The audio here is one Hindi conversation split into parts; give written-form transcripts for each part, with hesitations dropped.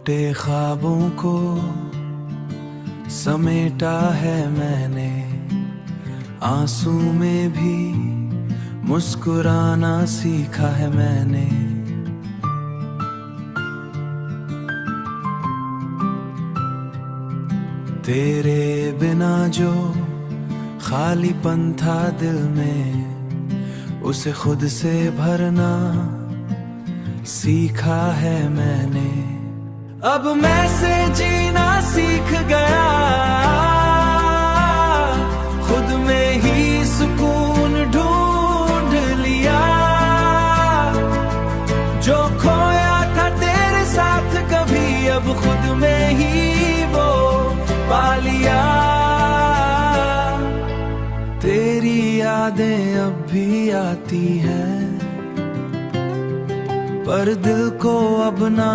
टूटे ख्वाबों को समेटा है मैंने, आंसू में भी मुस्कुराना सीखा है मैंने। तेरे बिना जो खालीपन था दिल में, उसे खुद से भरना सीखा है मैंने। अब मैं से जीना सीख गया, खुद में ही सुकून ढूंढ लिया। जो खोया था तेरे साथ कभी, अब खुद में ही वो पा लिया। तेरी यादें अब भी आती हैं, पर दिल को अब ना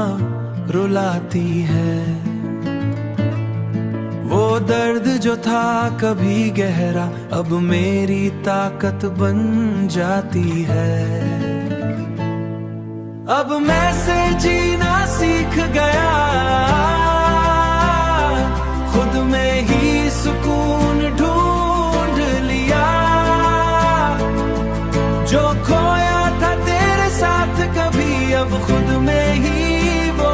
रुलाती है। वो दर्द जो था कभी गहरा, अब मेरी ताकत बन जाती है। अब मैं से जीना सीख गया, खुद में ही सुकून ढूंढ लिया। जो खोया था तेरे साथ कभी, अब खुद में ही वो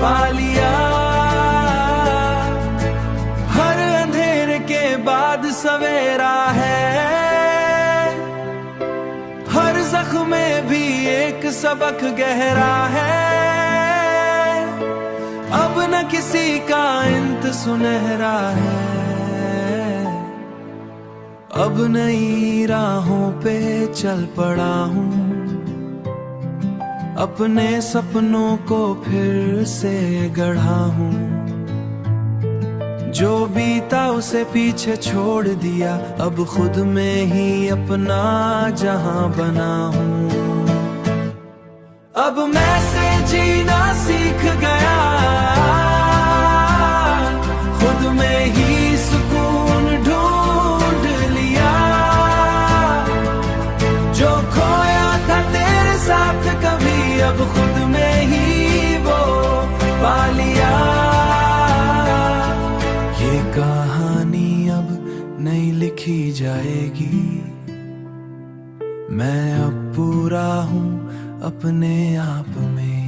पा लिया। हर अंधेरे के बाद सवेरा है, हर जख्म में भी एक सबक गहरा है। अब न किसी का इंत सुनहरा है, अब नई राहों पे चल पड़ा हूँ। अपने सपनों को फिर से गढ़ा हूँ। जो बीता उसे पीछे छोड़ दिया, अब खुद में ही अपना जहां बना हूँ। अब मैं से जीना सीख गया, खुद में ही सुकून ढूंढ लिया। जो खोया था तेरे साथ कभी, अब खुद में ही वो पा लिया। ये कहानी अब नहीं लिखी जाएगी, मैं अब पूरा हूँ अपने आप में।